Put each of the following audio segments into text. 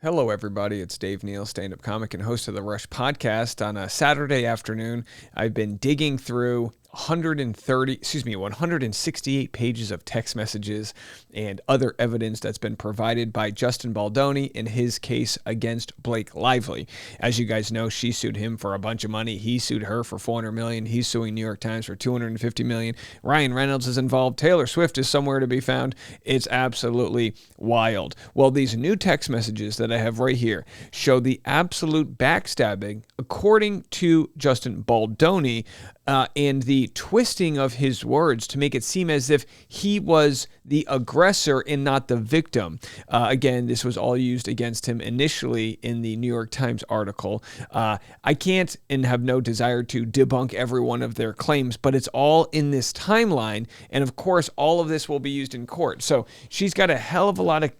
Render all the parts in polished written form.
Hello, everybody. It's Dave Neal, stand-up comic and host of the Rush podcast. On a Saturday afternoon, I've been digging through 168 pages of text messages and other evidence that's been provided by Justin Baldoni in his case against Blake Lively. As you guys know, she sued him for a bunch of money. He sued her for $400 million. He's suing New York Times for $250 million. Ryan Reynolds is involved. Taylor Swift is somewhere to be found. It's absolutely wild. Well, these new text messages that I have right here show the absolute backstabbing, according to Justin Baldoni, and the twisting of his words to make it seem as if he was the aggressor and not the victim. Again, this was all used against him initially in the New York Times article. I can't and have no desire to debunk every one of their claims, but it's all in this timeline. And of course, all of this will be used in court. So she's got a hell of a lot of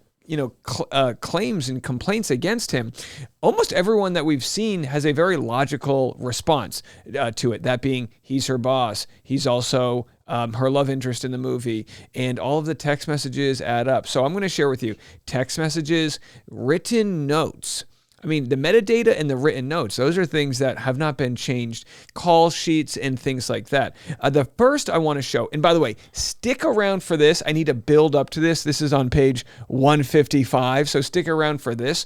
claims and complaints against him. Almost everyone that we've seen has a very logical response to it. That being, he's her boss. He's also her love interest in the movie, and all of the text messages add up. So I'm going to share with you text messages, written notes. I mean, the metadata and the written notes, those are things that have not been changed, call sheets and things like that. The first I want to show, and by the way, stick around for this. I need to build up to this. This is on page 155, so stick around for this.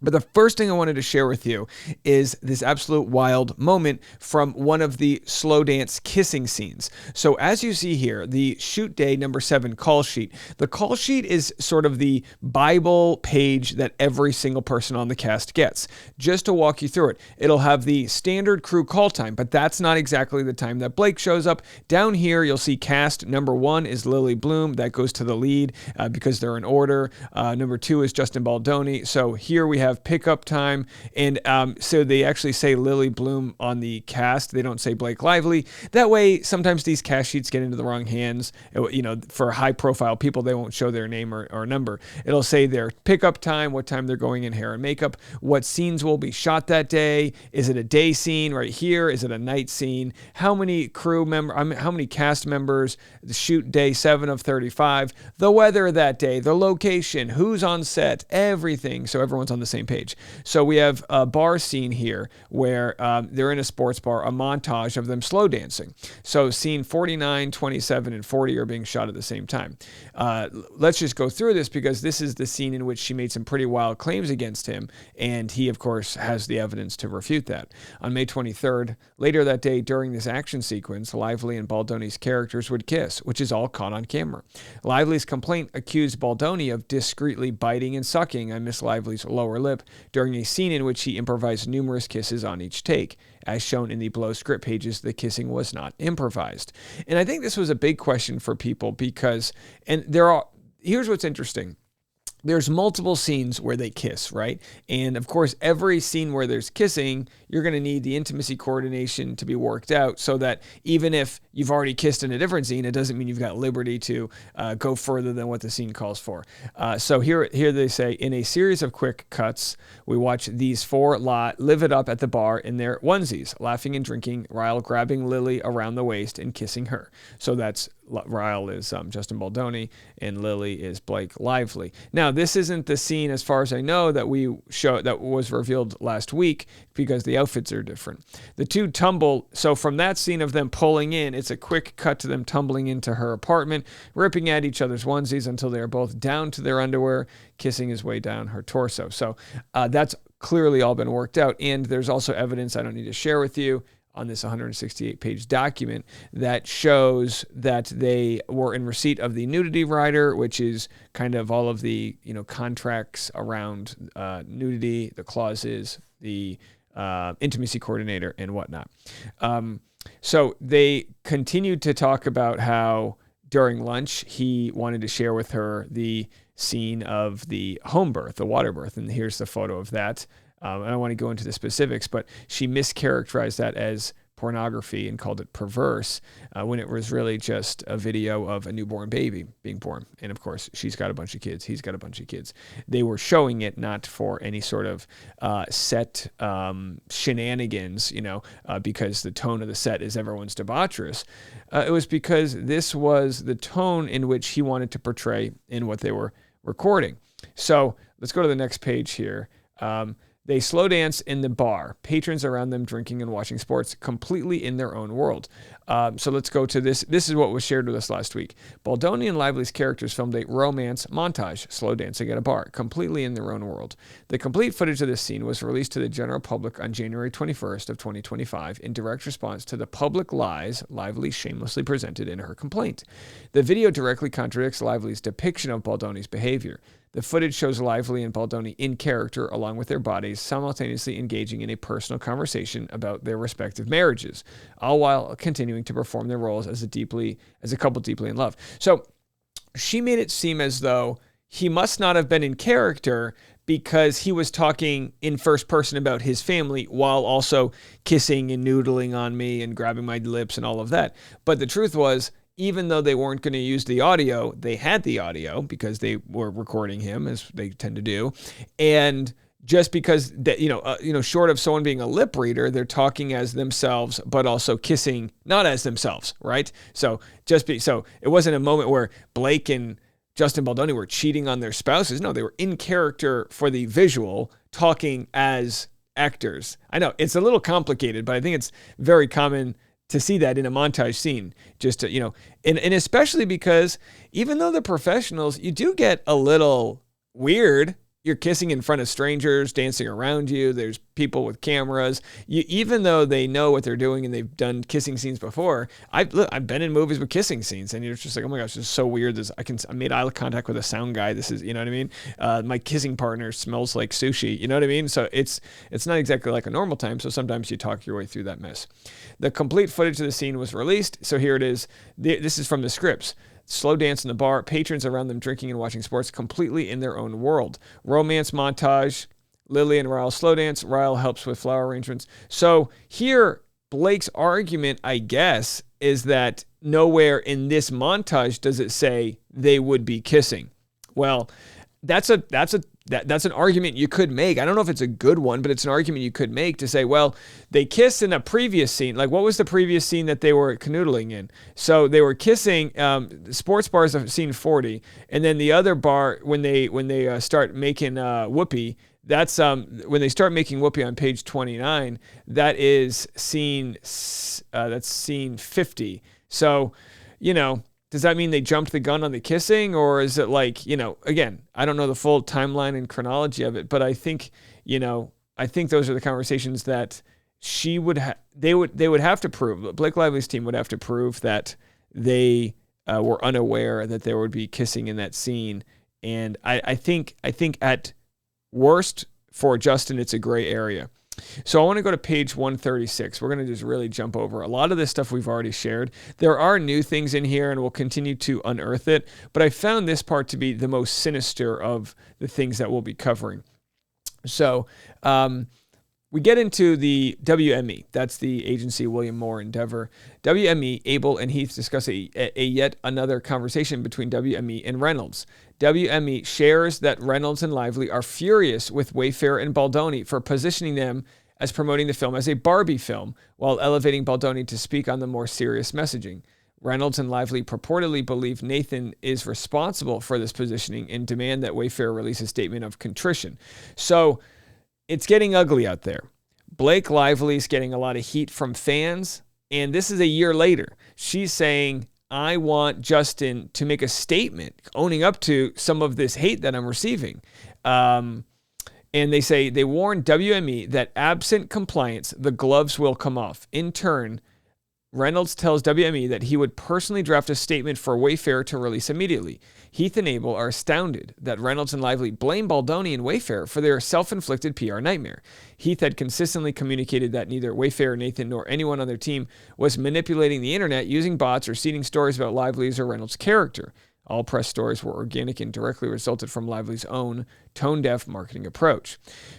But the first thing I wanted to share with you is this absolute wild moment from one of the slow dance kissing scenes. So as you see here, the shoot day number 7 call sheet. The call sheet is sort of the Bible page that every single person on the cast gets. Just to walk you through it, it'll have the standard crew call time, but that's not exactly the time that Blake shows up. Down here, you'll see cast number 1 is Lily Bloom. That goes to the lead because they're in order. Number 2 is Justin Baldoni. So here we have pickup time, and so they actually say Lily Bloom on the cast. They don't say Blake Lively. That way, sometimes these cast sheets get into the wrong hands. For high-profile people, they won't show their name or number. It'll say their pickup time, what time they're going in hair and makeup, what scenes will be shot that day. Is it a day scene right here? Is it a night scene? How many how many cast members? The shoot day 7 of 35. The weather that day, the location, who's on set, everything. So everyone's on the same page. So we have a bar scene here where they're in a sports bar, a montage of them slow dancing. So scene 49, 27, and 40 are being shot at the same time. Let's just go through this because this is the scene in which she made some pretty wild claims against him, and he, of course, has the evidence to refute that. On May 23rd, later that day during this action sequence, Lively and Baldoni's characters would kiss, which is all caught on camera. Lively's complaint accused Baldoni of discreetly biting and sucking on Miss Lively's lower lip during a scene in which he improvised numerous kisses on each take. As shown in the below script pages, the kissing was not improvised. And I think this was a big question for people because, here's what's interesting. There's multiple scenes where they kiss, right? And of course, every scene where there's kissing, you're going to need the intimacy coordination to be worked out so that even if you've already kissed in a different scene, it doesn't mean you've got liberty to go further than what the scene calls for. So here they say, in a series of quick cuts, we watch these 4 live it up at the bar in their onesies, laughing and drinking, Ryle grabbing Lily around the waist and kissing her. So that's Ryle is Justin Baldoni and Lily is Blake Lively. Now, this isn't the scene, as far as I know, that was revealed last week because the outfits are different. The two tumble. So from that scene of them pulling in, it's a quick cut to them tumbling into her apartment, ripping at each other's onesies until they are both down to their underwear, kissing his way down her torso. So that's clearly all been worked out. And there's also evidence I don't need to share with you on this 168-page document that shows that they were in receipt of the nudity rider, which is kind of all of the contracts around nudity, the clauses, the intimacy coordinator, and whatnot. So they continued to talk about how during lunch he wanted to share with her the scene of the home birth, the water birth, and here's the photo of that. I don't want to go into the specifics, but she mischaracterized that as pornography and called it perverse when it was really just a video of a newborn baby being born. And of course, she's got a bunch of kids. He's got a bunch of kids. They were showing it not for any sort of set shenanigans, because the tone of the set is everyone's debaucherous. It was because this was the tone in which he wanted to portray in what they were recording. So let's go to the next page here. They slow dance in the bar, patrons around them drinking and watching sports, completely in their own world. So let's go to this. This is what was shared with us last week. Baldoni and Lively's characters filmed a romance montage, slow dancing at a bar, completely in their own world. The complete footage of this scene was released to the general public on January 21st of 2025 in direct response to the public lies Lively shamelessly presented in her complaint. The video directly contradicts Lively's depiction of Baldoni's behavior. The footage shows Lively and Baldoni in character, along with their bodies, simultaneously engaging in a personal conversation about their respective marriages, all while continuing to perform their roles as a couple deeply in love. So she made it seem as though he must not have been in character because he was talking in first person about his family while also kissing and noodling on me and grabbing my lips and all of that. But the truth was, even though they weren't going to use the audio, they had the audio because they were recording him, as they tend to do. And just because that, short of someone being a lip reader, they're talking as themselves, but also kissing not as themselves, right? So so it wasn't a moment where Blake and Justin Baldoni were cheating on their spouses. No, they were in character for the visual, talking as actors. I know it's a little complicated, but I think it's very common to see that in a montage scene, just to, and especially because even though they're professionals, you do get a little weird. You're kissing in front of strangers, dancing around you. There's people with cameras. Even though they know what they're doing and they've done kissing scenes before, I've been in movies with kissing scenes, and you're just like, oh my gosh, this is so weird. I made eye contact with a sound guy. This is, you know what I mean? My kissing partner smells like sushi. You know what I mean? So it's not exactly like a normal time. So sometimes you talk your way through that mess. The complete footage of the scene was released. So here it is. This is from the scripts. Slow dance in the bar, patrons around them drinking and watching sports, completely in their own world. Romance montage, Lily and Ryle slow dance. Ryle helps with flower arrangements. So here, Blake's argument, I guess, is that nowhere in this montage does it say they would be kissing. Well, that's an argument you could make. I don't know if it's a good one, but it's an argument you could make to say, well, they kissed in a previous scene. Like, what was the previous scene that they were canoodling in? So they were kissing. Sports bars of scene 40, and then the other bar when they start making whoopee. That's when they start making whoopee on page 29. That is scene 50. So, does that mean they jumped the gun on the kissing, or is it like, again, I don't know the full timeline and chronology of it, but I think those are the conversations that they would have to prove. Blake Lively's team would have to prove that they were unaware that there would be kissing in that scene. And I think at worst for Justin, it's a gray area. So I want to go to page 136. We're going to just really jump over. A lot of this stuff we've already shared. There are new things in here, and we'll continue to unearth it. But I found this part to be the most sinister of the things that we'll be covering. So we get into the WME. That's the agency William Moore Endeavor. WME, Abel and Heath discuss a yet another conversation between WME and Reynolds. WME shares that Reynolds and Lively are furious with Wayfair and Baldoni for positioning them as promoting the film as a Barbie film, while elevating Baldoni to speak on the more serious messaging. Reynolds and Lively purportedly believe Nathan is responsible for this positioning and demand that Wayfair release a statement of contrition. So it's getting ugly out there. Blake Lively's getting a lot of heat from fans, and this is a year later. She's saying, I want Justin to make a statement owning up to some of this hate that I'm receiving. And they warn WME that absent compliance, the gloves will come off. In turn, Reynolds tells WME that he would personally draft a statement for Wayfair to release immediately. Heath and Abel are astounded that Reynolds and Lively blame Baldoni and Wayfair for their self-inflicted PR nightmare. Heath had consistently communicated that neither Wayfair, Nathan, nor anyone on their team was manipulating the internet using bots or seeding stories about Lively's or Reynolds' character. All press stories were organic and directly resulted from Lively's own tone-deaf marketing approach.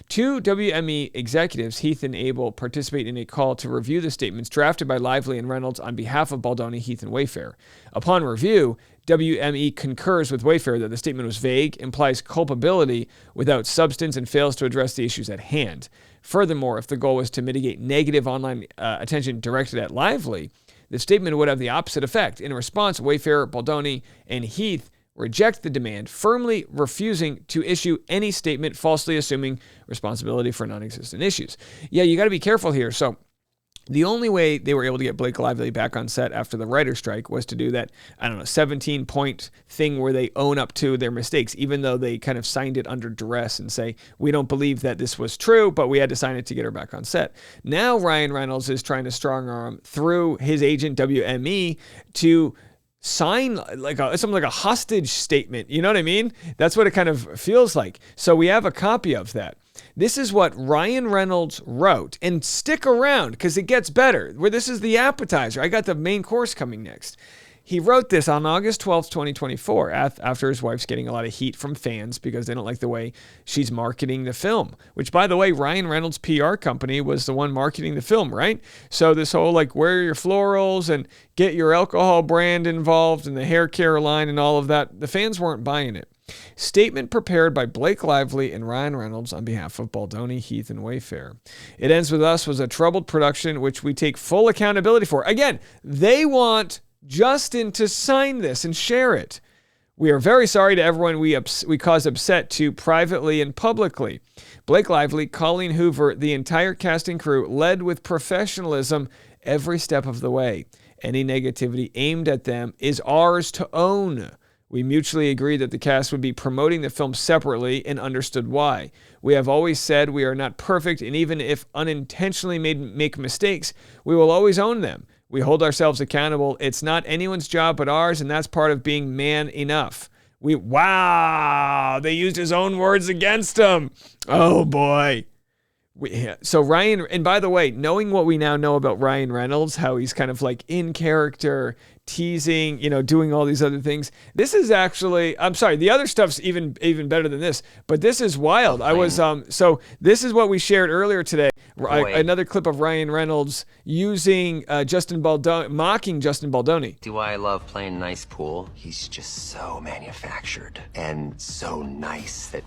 Two WME executives, Heath and Abel, participate in a call to review the statements drafted by Lively and Reynolds on behalf of Baldoni, Heath, and Wayfair. Upon review, WME concurs with Wayfair that the statement was vague, implies culpability without substance, and fails to address the issues at hand. Furthermore, if the goal was to mitigate negative online attention directed at Lively, the statement would have the opposite effect. In response, Wayfair, Baldoni, and Heath reject the demand, firmly refusing to issue any statement falsely assuming responsibility for non-existent issues. Yeah, you got to be careful here. So the only way they were able to get Blake Lively back on set after the writer's strike was to do that, 17-point thing where they own up to their mistakes, even though they kind of signed it under duress and say, we don't believe that this was true, but we had to sign it to get her back on set. Now Ryan Reynolds is trying to strong arm through his agent WME to sign something like a hostage statement. You know what I mean? That's what it kind of feels like. So we have a copy of that. This is what Ryan Reynolds wrote. And stick around because it gets better. Where this is the appetizer. I got the main course coming next. He wrote this on August 12th, 2024, after his wife's getting a lot of heat from fans because they don't like the way she's marketing the film, which, by the way, Ryan Reynolds' PR company was the one marketing the film, right? So this whole, wear your florals and get your alcohol brand involved and the hair care line and all of that, the fans weren't buying it. Statement prepared by Blake Lively and Ryan Reynolds on behalf of Baldoni, Heath, and Wayfair. It Ends With Us was a troubled production, which we take full accountability for. Again, they want Justin to sign this and share it. We are very sorry to everyone we caused upset to privately and publicly. Blake Lively, Colleen Hoover, the entire cast and crew led with professionalism every step of the way. Any negativity aimed at them is ours to own. We mutually agreed that the cast would be promoting the film separately and understood why. We have always said we are not perfect, and even if unintentionally make mistakes, we will always own them. We hold ourselves accountable. It's not anyone's job but ours, and that's part of being man enough. Wow, they used his own words against him. Oh, boy. So Ryan, and by the way, knowing what we now know about Ryan Reynolds, how he's kind of in character, teasing, doing all these other things. This is actually, I'm sorry, the other stuff's even better than this, but this is wild. So this is what we shared earlier today. Another clip of Ryan Reynolds using Justin Baldoni, mocking Justin Baldoni. Do I love playing nice pool? He's just so manufactured and so nice that,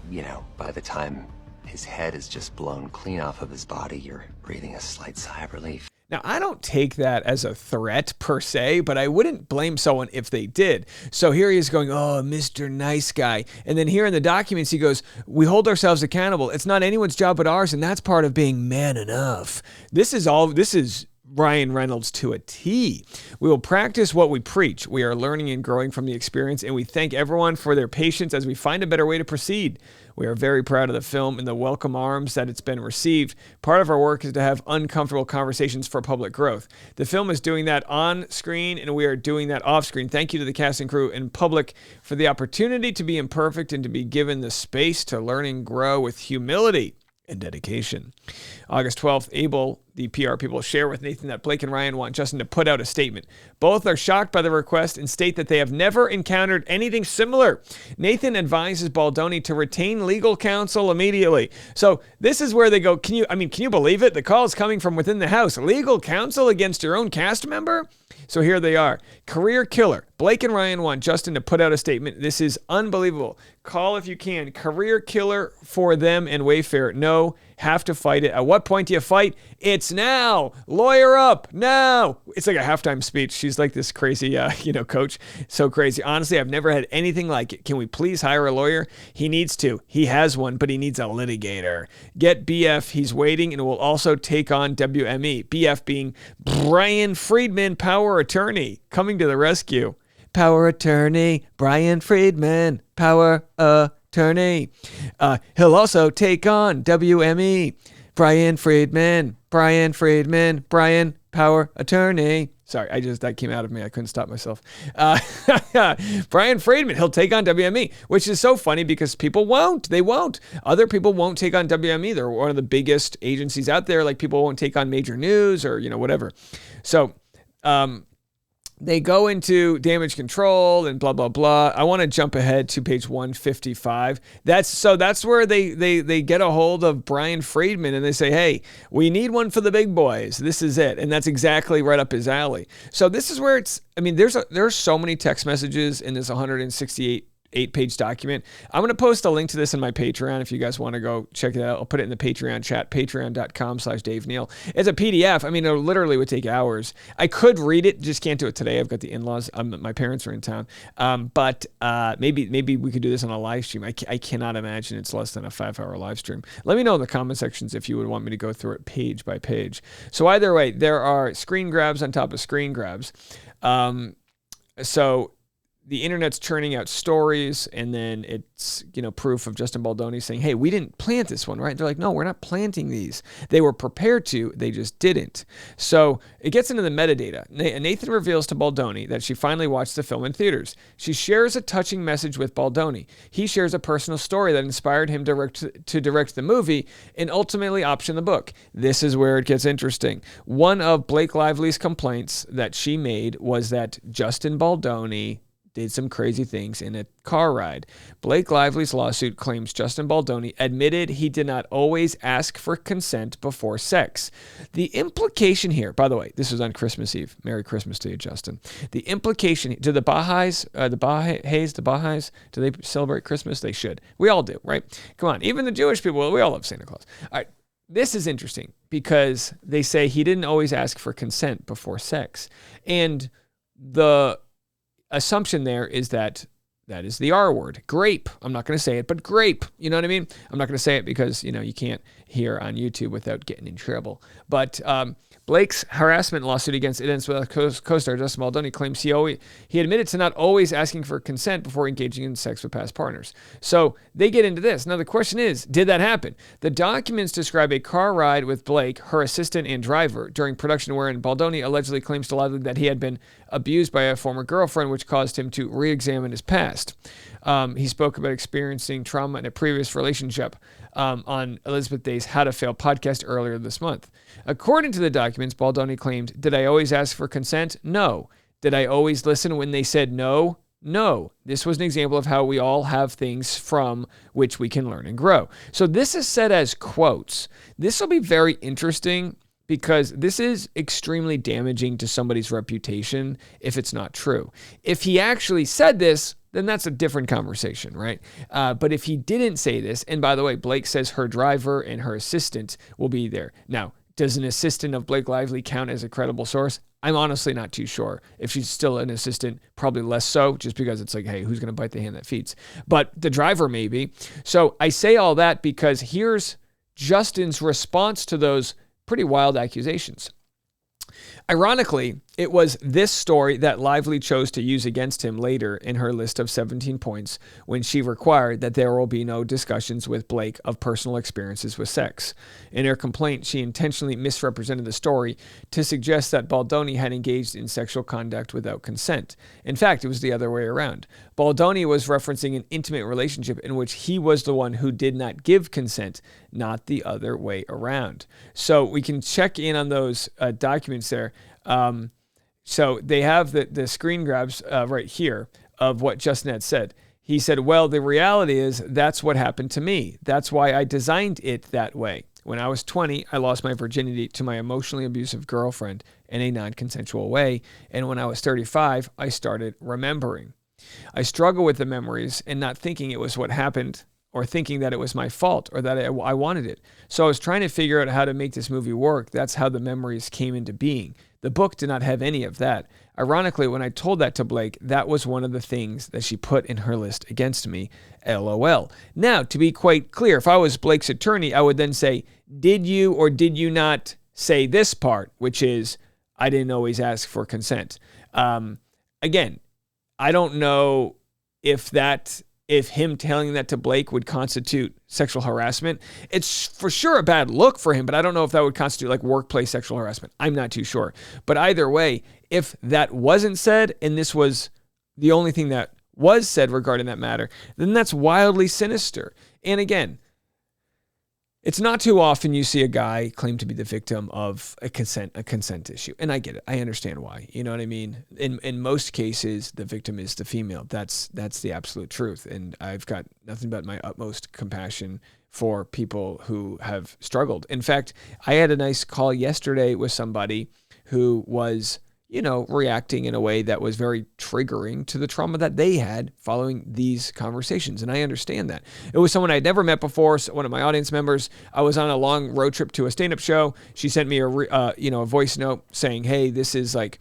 by the time his head is just blown clean off of his body, you're breathing a slight sigh of relief. Now, I don't take that as a threat per se, but I wouldn't blame someone if they did. So here he is going, oh, Mr. Nice Guy. And then here in the documents, he goes, we hold ourselves accountable. It's not anyone's job but ours, and that's part of being man enough. This is Ryan Reynolds to a T. We will practice what we preach. We are learning and growing from the experience, and we thank everyone for their patience as we find a better way to proceed. We are very proud of the film and the welcome arms that it's been received. Part of our work is to have uncomfortable conversations for public growth. The film is doing that on screen, and we are doing that off screen. Thank you to the cast and crew and public for the opportunity to be imperfect and to be given the space to learn and grow with humility and dedication. August 12th, Abel, the PR people, share with Nathan that Blake and Ryan want Justin to put out a statement. Both are shocked by the request and state that they have never encountered anything similar. Nathan advises Baldoni to retain legal counsel immediately. So this is where they go, can you believe it? The call is coming from within the house. Legal counsel against your own cast member? So here they are. Career killer. Blake and Ryan want Justin to put out a statement. This is unbelievable. Call if you can. Career killer for them and Wayfair. No, have to fight it. At what point do you fight? It's now. Lawyer up now. It's like a halftime speech. She's like this crazy, coach. So crazy. Honestly, I've never had anything like it. Can we please hire a lawyer? He needs to. He has one, but he needs a litigator. Get BF. He's waiting and will also take on WME. BF being Brian Friedman, power attorney, coming to the rescue. Power attorney, Brian Friedman, power attorney. He'll also take on WME. Brian Friedman, power attorney. Sorry, that came out of me. I couldn't stop myself. Brian Friedman, he'll take on WME, which is so funny because people won't. They won't. Other people won't take on WME. They're one of the biggest agencies out there. Like people won't take on major news or, whatever. So, they go into damage control and blah, blah, blah. I want to jump ahead to page 155. That's where they get a hold of Brian Friedman and they say, hey, we need one for the big boys. This is it. And that's exactly right up his alley. So this is where there's so many text messages in this 168 8-page document. I'm going to post a link to this in my Patreon if you guys want to go check it out. I'll put it in the Patreon chat, patreon.com/Dave Neal. It's a PDF. I mean, it literally would take hours. I could read it, just can't do it today. I've got the in-laws. My parents are in town. But maybe we could do this on a live stream. I cannot imagine it's less than a 5-hour live stream. Let me know in the comment sections if you would want me to go through it page by page. So either way, there are screen grabs on top of screen grabs. So the internet's churning out stories, and then it's, proof of Justin Baldoni saying, hey, we didn't plant this one, right? They're like, no, we're not planting these. They were prepared to, they just didn't. So it gets into the metadata. Nathan reveals to Baldoni that she finally watched the film in theaters. She shares a touching message with Baldoni. He shares a personal story that inspired him to direct the movie and ultimately option the book. This is where it gets interesting. One of Blake Lively's complaints that she made was that Justin Baldoni did some crazy things in a car ride. Blake Lively's lawsuit claims Justin Baldoni admitted he did not always ask for consent before sex. The implication here, by the way, this was on Christmas Eve. Merry Christmas to you, Justin. The implication, do the Baha'is, do they celebrate Christmas? They should. We all do, right? Come on. Even the Jewish people, we all love Santa Claus. All right. This is interesting because they say he didn't always ask for consent before sex. And the assumption there is that is the R word. Grape. I'm not going to say it, but grape. You know what I mean? I'm not going to say it because, you can't hear on YouTube without getting in trouble. But Blake's harassment lawsuit against Venezuela co-star Justin Baldoni claims he admitted to not always asking for consent before engaging in sex with past partners. So they get into this. Now the question is, did that happen? The documents describe a car ride with Blake, her assistant and driver, during production wherein Baldoni allegedly claims to Lively that he had been abused by a former girlfriend, which caused him to re-examine his past. He spoke about experiencing trauma in a previous relationship on Elizabeth Day's How to Fail podcast earlier this month. According to the documents, Baldoni claimed, did I always ask for consent? No. Did I always listen when they said no? No. This was an example of how we all have things from which we can learn and grow. So this is said as quotes. This will be very interesting because this is extremely damaging to somebody's reputation if it's not true. If he actually said this, then that's a different conversation, right? But if he didn't say this, and by the way, Blake says her driver and her assistant will be there. Now, does an assistant of Blake Lively count as a credible source? I'm honestly not too sure. If she's still an assistant, probably less so, just because it's like, hey, who's going to bite the hand that feeds? But the driver maybe. So I say all that because here's Justin's response to those pretty wild accusations. Ironically, it was this story that Lively chose to use against him later in her list of 17 points when she required that there will be no discussions with Blake of personal experiences with sex. In her complaint, she intentionally misrepresented the story to suggest that Baldoni had engaged in sexual conduct without consent. In fact, it was the other way around. Baldoni was referencing an intimate relationship in which he was the one who did not give consent, not the other way around. So we can check in on those documents there. So they have the screen grabs right here of what Justin had said. He said, well, the reality is that's what happened to me. That's why I designed it that way. When I was 20, I lost my virginity to my emotionally abusive girlfriend in a non-consensual way. And when I was 35, I started remembering. I struggle with the memories and not thinking it was what happened or thinking that it was my fault or that I wanted it. So I was trying to figure out how to make this movie work. That's how the memories came into being. The book did not have any of that. Ironically, when I told that to Blake, that was one of the things that she put in her list against me, LOL. Now, to be quite clear, if I was Blake's attorney, I would then say, did you or did you not say this part, which is, I didn't always ask for consent. Again, I don't know if him telling that to Blake would constitute sexual harassment. It's for sure a bad look for him, but I don't know if that would constitute like workplace sexual harassment. I'm not too sure. But either way, if that wasn't said and this was the only thing that was said regarding that matter, then that's wildly sinister. And again, it's not too often you see a guy claim to be the victim of a consent issue. And I get it. I understand why. You know what I mean? In most cases, the victim is the female. That's the absolute truth. And I've got nothing but my utmost compassion for people who have struggled. In fact, I had a nice call yesterday with somebody who was reacting in a way that was very triggering to the trauma that they had following these conversations. And I understand that. It was someone I'd never met before, so one of my audience members. I was on a long road trip to a stand-up show. She sent me a voice note saying, hey, this is like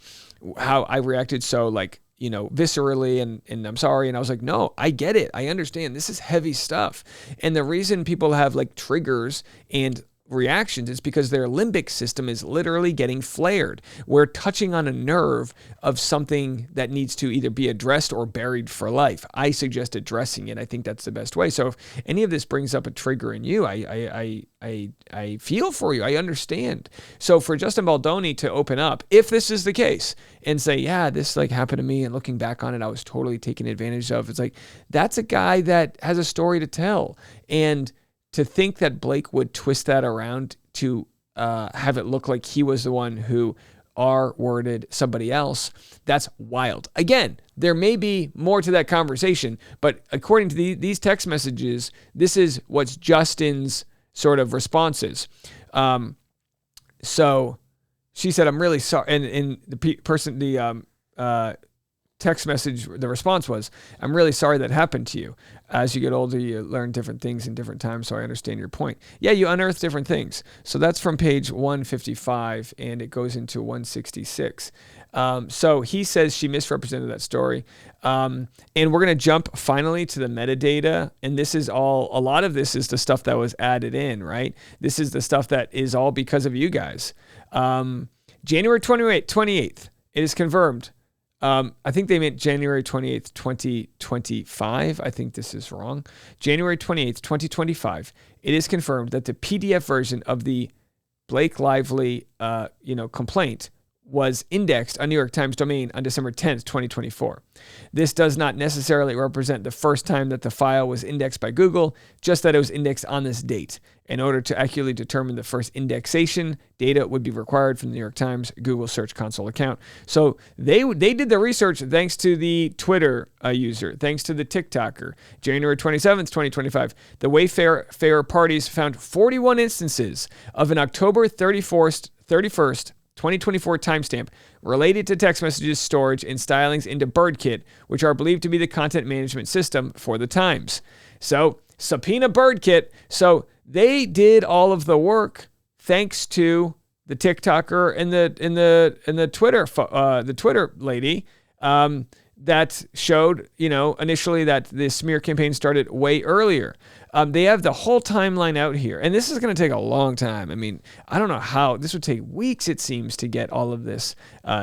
how I reacted so like, viscerally and I'm sorry. And I was like, no, I get it. I understand. This is heavy stuff. And the reason people have like triggers and reactions is because their limbic system is literally getting flared. We're touching on a nerve of something that needs to either be addressed or buried for life. I suggest addressing it. I think that's the best way. So if any of this brings up a trigger in you, I feel for you. I understand. So for Justin Baldoni to open up, if this is the case, and say, yeah, this like happened to me, and looking back on it, I was totally taken advantage of. It's like, that's a guy that has a story to tell. And to think that Blake would twist that around to have it look like he was the one who R-worded somebody else, that's wild. Again, there may be more to that conversation, but according to these text messages, this is what's Justin's sort of responses. So she said, I'm really sorry. And the text message, the response was, I'm really sorry that happened to you. As you get older, you learn different things in different times, so I understand your point. Yeah, you unearth different things. So that's from page 155, and it goes into 166. So he says she misrepresented that story. And we're going to jump finally to the metadata. And this is a lot of this is the stuff that was added in, right? This is the stuff that is all because of you guys. January 28th, it is confirmed. I think they meant January 28th, 2025. I think this is wrong. January 28th, 2025. It is confirmed that the PDF version of the Blake Lively, complaint was indexed on New York Times domain on December 10th, 2024. This does not necessarily represent the first time that the file was indexed by Google, just that it was indexed on this date. In order to accurately determine the first indexation, data would be required from the New York Times Google Search Console account. So they did the research thanks to the Twitter user, thanks to the TikToker. January 27th, 2025, the Wayfair parties found 41 instances of an October 31st, 2024 timestamp related to text messages, storage, and stylings into BirdKit, which are believed to be the content management system for the Times. So subpoena BirdKit. So they did all of the work thanks to the TikToker and the Twitter lady that showed, initially that the smear campaign started way earlier. They have the whole timeline out here, and this is going to take a long time. I mean, I don't know how this would take weeks, it seems, to get all of this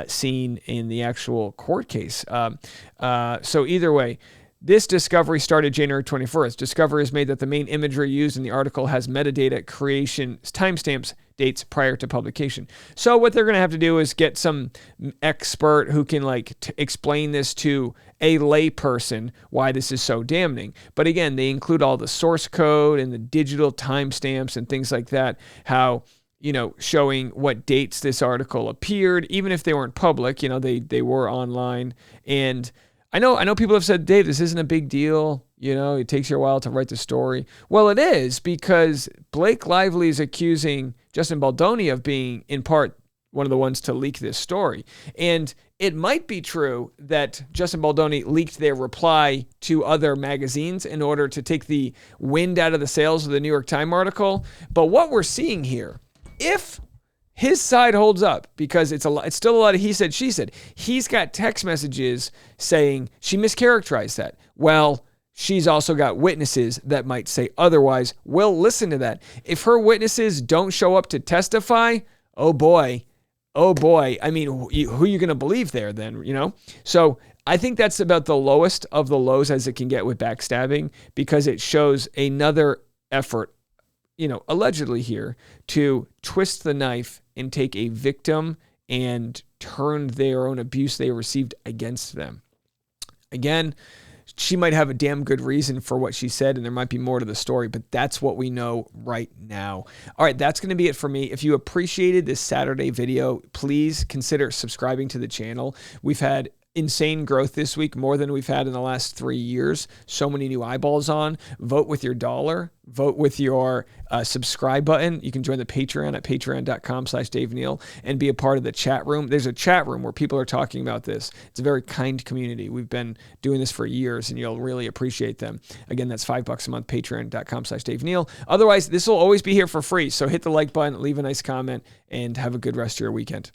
seen in the actual court case. So either way, this discovery started January 21st. Discovery is made that the main imagery used in the article has metadata creation timestamps dates prior to publication. So what they're going to have to do is get some expert who can explain this to a lay person why this is so damning. But again, they include all the source code and the digital timestamps and things like that, how showing what dates this article appeared, even if they weren't public, they were online. And I know people have said, Dave, this isn't a big deal. It takes you a while to write the story. Well, it is, because Blake Lively is accusing Justin Baldoni of being, in part, one of the ones to leak this story. And it might be true that Justin Baldoni leaked their reply to other magazines in order to take the wind out of the sails of the New York Times article. But what we're seeing here, if his side holds up, because it's still a lot of he said, she said. He's got text messages saying she mischaracterized that. Well, she's also got witnesses that might say otherwise. We'll listen to that. If her witnesses don't show up to testify, oh boy. I mean, who are you going to believe there then, So I think that's about the lowest of the lows as it can get with backstabbing, because it shows another effort, allegedly here, to twist the knife and take a victim and turn their own abuse they received against them. Again, she might have a damn good reason for what she said, and there might be more to the story, but that's what we know right now. All right, that's going to be it for me. If you appreciated this Saturday video, please consider subscribing to the channel. We've had insane growth this week, more than we've had in the last 3 years. So many new eyeballs on. Vote with your dollar. Vote with your subscribe button. You can join the Patreon at patreon.com/Dave Neal and be a part of the chat room. There's a chat room where people are talking about this. It's a very kind community. We've been doing this for years, and you'll really appreciate them. Again, that's $5 a month, patreon.com/Dave Neal. Otherwise, this will always be here for free. So hit the like button, leave a nice comment, and have a good rest of your weekend.